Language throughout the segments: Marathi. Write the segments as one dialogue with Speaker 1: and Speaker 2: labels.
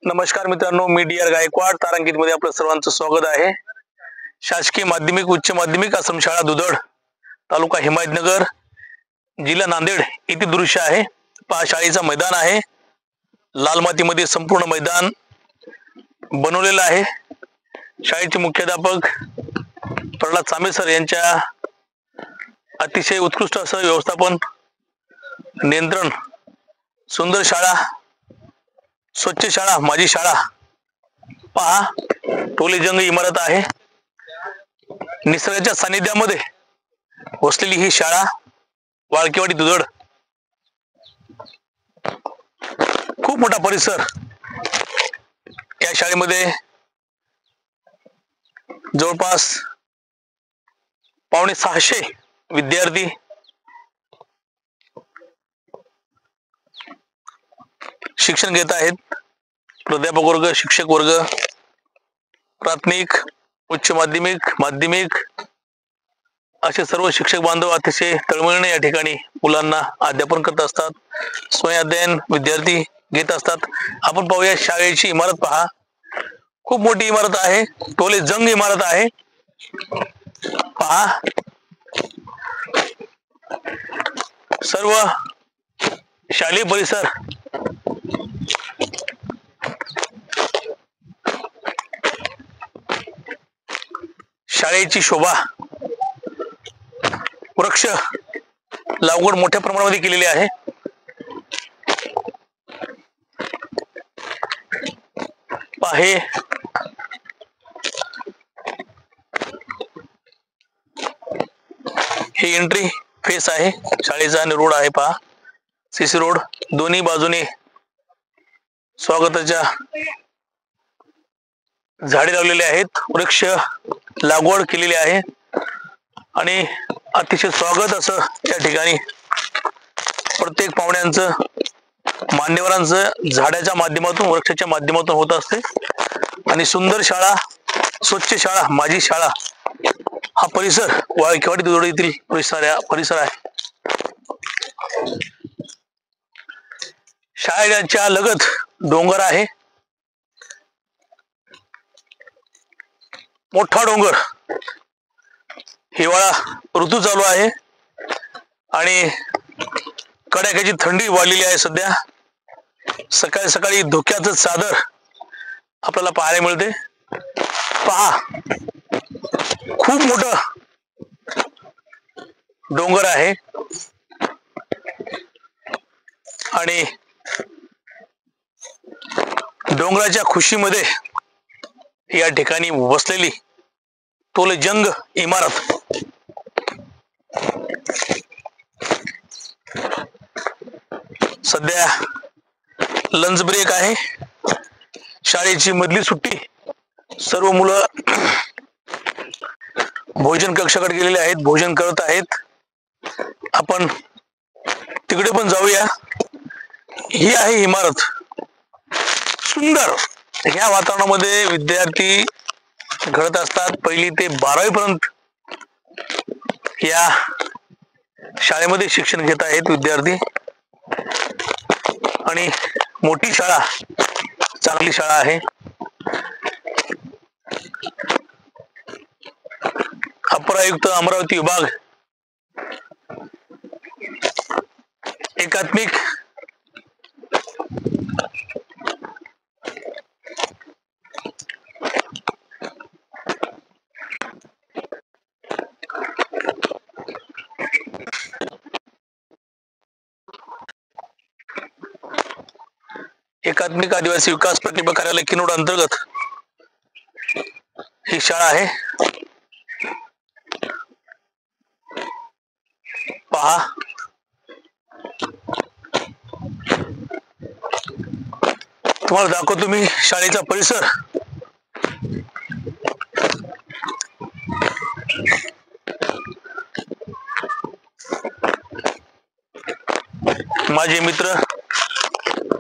Speaker 1: नमस्कार मित्रांनो, मी डी आर गायकवाड तारांकित मध्ये आपलं सर्वांचं स्वागत आहे। शासकीय माध्यमिक उच्च माध्यमिक आश्रमशाळा दुधड, तालुका हिमायतनगर, जिल्हा नांदेड इथे दृश्य आहे। पहा, शाळेचं मैदान आहे। लाल मातीमध्ये संपूर्ण मैदान बनवलेलं आहे। शाळेचे मुख्याध्यापक प्रल्हाद चांबे सर यांच्या अतिशय उत्कृष्ट असं व्यवस्थापन, नियंत्रण, सुंदर शाळा, स्वच्छ शाळा, माझी शाळा। पहा, टोलेजंग इमारत आहे। निसर्गाच्या सानिध्यामध्ये वसलेली ही शाळा वाळकेवाडी दुधड। खूप मोठा परिसर। या शाळेमध्ये जवळपास 550 विद्यार्थी शिक्षण घेत आहेत। प्राध्यापक वर्ग, शिक्षक वर्ग, प्राथमिक, उच्च माध्यमिक, माध्यमिक असे सर्व शिक्षक बांधव अतिशय तळमळीने या ठिकाणी मुलांना अध्यापन करत असतात। स्वयं विद्यार्थी घेत असतात। आपण पाहूया शाळेची इमारत। पहा, खूप मोठी इमारत आहे। टोले जंग इमारत आहे। पहा, सर्व शालेय परिसर शाळेची शोभा, वृक्ष लागवड मोठ्या प्रमाणामध्ये केलेली आहे। हे एंट्री फेस आहे शाळेचा आणि रोड आहे। पहा, सीसी रोड, दोन्ही बाजूने स्वागताच्या झाडे लावलेली आहेत, वृक्ष लागवड केलेली आहे आणि अतिशय स्वागत असं या ठिकाणी प्रत्येक पाहुण्यांचं, मान्यवरांचं झाडाच्या माध्यमातून, वृक्षाच्या माध्यमातून होत असते। आणि सुंदर शाळा, स्वच्छ शाळा, माझी शाळा हा परिसर वाळकेवाडी दुधड येथील परिसर आहे। शाळेच्या लगत डोंगर आहे, मोठा डोंगर। हिवाळा ऋतू चालू आहे आणि कडाक्याची थंडी वाढलेली आहे सध्या। सकाळी सकाळी धुक्याचं चादर आपल्याला पाहायला मिळते। पहा, खूप मोठं डोंगर आहे आणि डोंगराच्या खुशीमध्ये या ठिकाणी वसलेली टोलेजंग इमारत। सध्या लंच ब्रेक आहे, शाळेची मधली सुट्टी। सर्व मुलं भोजन कक्षाकडे गेलेले आहेत, भोजन करत आहेत। आपण तिकडे पण जाऊया। ही आहे इमारत, सुंदर। ह्या वातावरणामध्ये विद्यार्थी घडत असतात। 1ली ते 12वी पर्यंत या शाळेमध्ये शिक्षण घेत आहेत विद्यार्थी। आणि मोठी शाळा, चांगली शाळा आहे। अपर आयुक्त अमरावती विभाग, एकात्मिक आदिवासी विकास प्रकल्प कार्यालय किनवट अंतर्गत ही शाळा आहे। पहा, तुम्हाला दाखवतो मी शाळेचा परिसर। माझे मित्र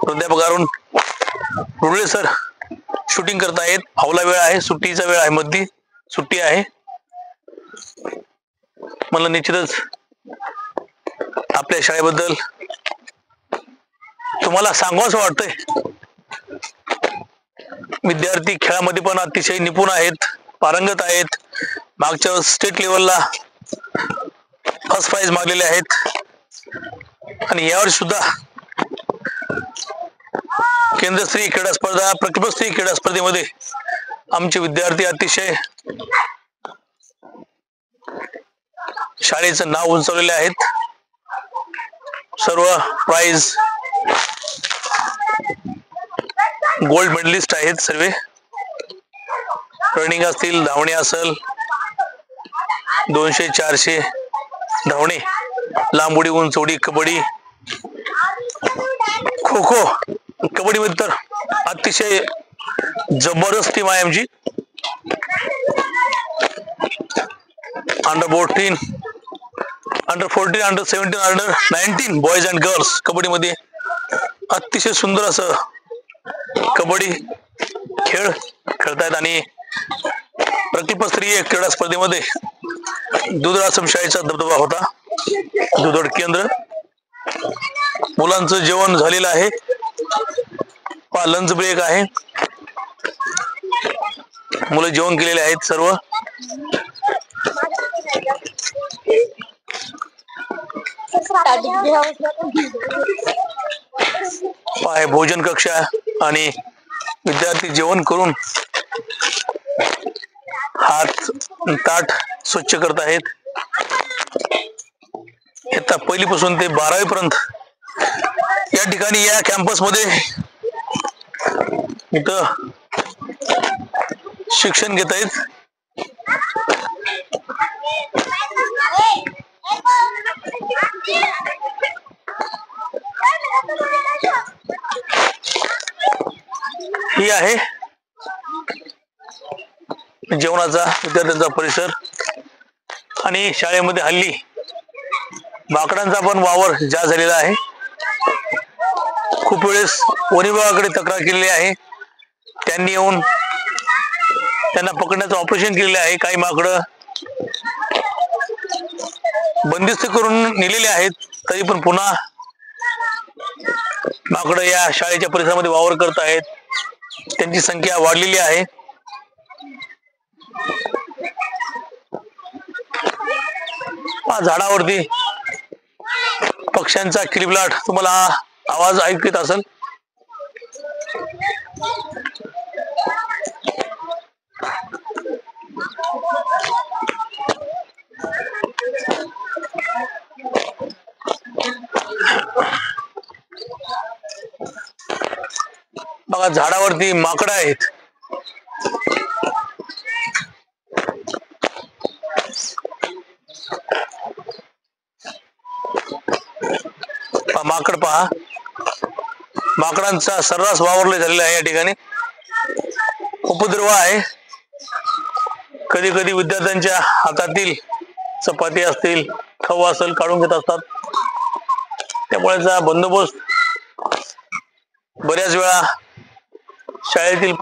Speaker 1: प्राध्यापक अरुण रुळे सर शूटिंग करत आहेत। फावला वेळ आहे, सुट्टीचा वेळ आहे, मधली सुट्टी आहे। मला निश्चितच आपल्या शाळेबद्दल तुम्हाला सांगावंसं वाटतंय। विद्यार्थी खेळामध्ये पण अतिशय निपुण आहेत, पारंगत आहेत. मागच्या स्टेट लेवलला फर्स्ट प्राइज मागलेले आहेत आणि यावर्षी सुद्धा केंद्रस्तरीय क्रीडा स्पर्धा, प्रतिभास्तरीय क्रीडा स्पर्धेमध्ये आमचे विद्यार्थी अतिशय शाळेचं नाव उंचावलेले आहेत. सर्व प्राइज गोल्ड मेडलिस्ट आहेत. सर्व रनिंग असतील, धावणे असेल, 200, 400 धावणे, लांब उडी, उंच उडी, कबड्डी, खो खो. कबड्डी मध्ये तर अतिशय जबरदस्त टीम आहे आमची. Under 14, under 14, under 17, under 19 boys and girls kabaddi मध्ये अतिशय सुंदर असं कबड्डी खेळ खेळतायत. आणि प्रतिभास्तरीय क्रीडा स्पर्धेमध्ये दुधड आश्रमशाळेचा दबदबा होता. दुधड केंद्र. मुलांचं जेवण झालेलं आहे. लंच ब्रेक आहे. मुलं जेवण केलेले आहेत सर्व. आहे भोजन कक्षा आणि विद्यार्थी जेवण करून हात ताट स्वच्छ करत आहेत. इयत्ता 1ली पासून ते 12वी पर्यंत या ठिकाणी या कॅम्पस मध्ये इथं शिक्षण घेत आहेत. ही आहे जेवणाचा विद्यार्थ्यांचा परिसर. आणि शाळेमध्ये हल्ली माकडांचा पण वावर जास्त झालेला आहे. खूप वेळेस वन विभागाकडे तक्रार केलेली आहे. त्यांनी येऊन त्यांना पकडण्याचं ऑपरेशन केलेले आहे. काही माकडं बंदिस्त करून नेलेले आहेत, तरी पण पुन्हा माकडं या शाळेच्या परिसरामध्ये वावर करत आहेत. त्यांची संख्या वाढलेली आहे. झाडावरती पक्ष्यांचा किलबिलाट तुम्हाला आवाज ऐकू येत असेल. बघा झाडावरती माकडं आहेत. माकड पहा, माकडांचा सर्रास वावरले झालेला आहे. या ठिकाणी उपद्रव आहे. कधी कधी विद्यार्थ्यांच्या हातातील चपाती असतील, खाऊ असेल काढून घेत असतात. त्यामुळे बंदोबस्त बऱ्याच वेळा शाळेतील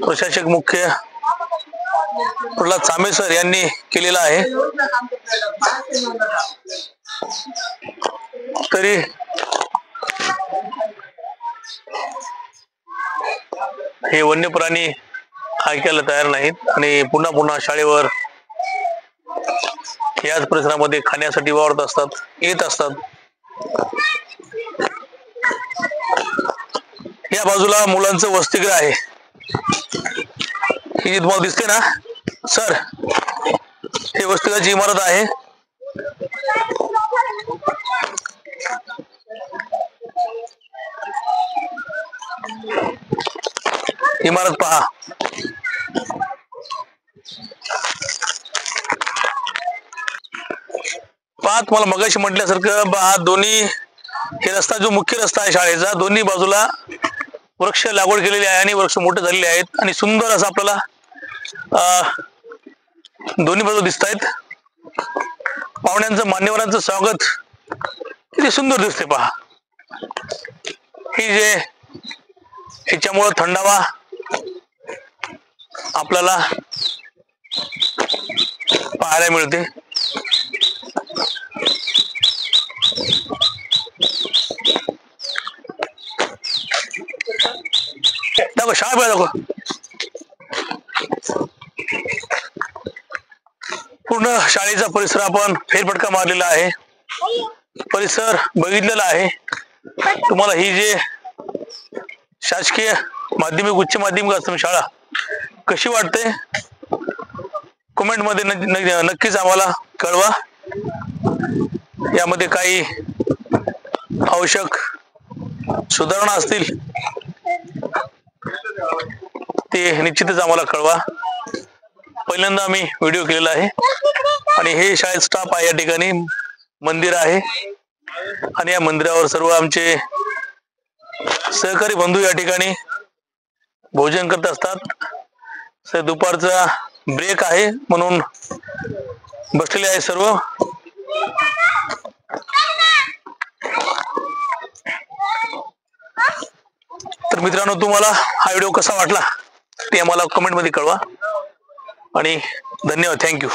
Speaker 1: प्रशासक मुख्य प्रल्हाद चांबे सर यांनी केलेला आहे. तरी हे वन्य प्राणी ऐकायला तयार नाहीत आणि पुन्हा पुन्हा शाळेवर याच परिसरामध्ये खाण्यासाठी वावरत असतात, येत असतात. या बाजूला मुलांचं वसतिगृह आहे. ही जी तुम्हाला दिसते ना सर, हे वसतिगृहाची इमारत आहे. इमारत पहा. तुम्हाला मगाशी म्हटल्यासारखं दोन्ही हे रस्ता जो मुख्य रस्ता आहे शाळेचा, दोन्ही बाजूला वृक्ष लागवड केलेली आहे आणि वृक्ष मोठे झालेले आहेत आणि सुंदर असं आपल्याला दोन्ही बाजू दिसत आहेत. पाहुण्यांचं, मान्यवरांचं स्वागत किती सुंदर दिसते पहा. ही जे ह्याच्यामुळं थंडावा आपल्याला पाहायला मिळते. दाखव शाळा बघा, दाखव. पूर्ण शाळेचा परिसर आपण फेरफटका मारलेला आहे. परिसर बघितलेला आहे. तुम्हाला ही जे शासकीय माध्यमिक उच्च माध्यमिक आश्रमशाळा कशी वाटते कमेंट मध्ये नक्कीच आम्हाला कळवा. यामध्ये काही आवश्यक सुधारणा असतील ते निश्चितच आम्हाला कळवा. पहिल्यांदा आम्ही व्हिडिओ केलेला आहे आणि हे शाळेत स्टाफ आहे. या ठिकाणी मंदिर आहे आणि या मंदिरावर सर्व आमचे सहकारी बंधू या ठिकाणी भोजन करत असतात. दुपारचा ब्रेक आहे म्हणून बसलेले आहे सर्व. तर मित्रांनो, तुम्हाला हा व्हिडिओ कसा वाटला ते आम्हाला कमेंट मध्ये कळवा आणि धन्यवाद. थँक्यू.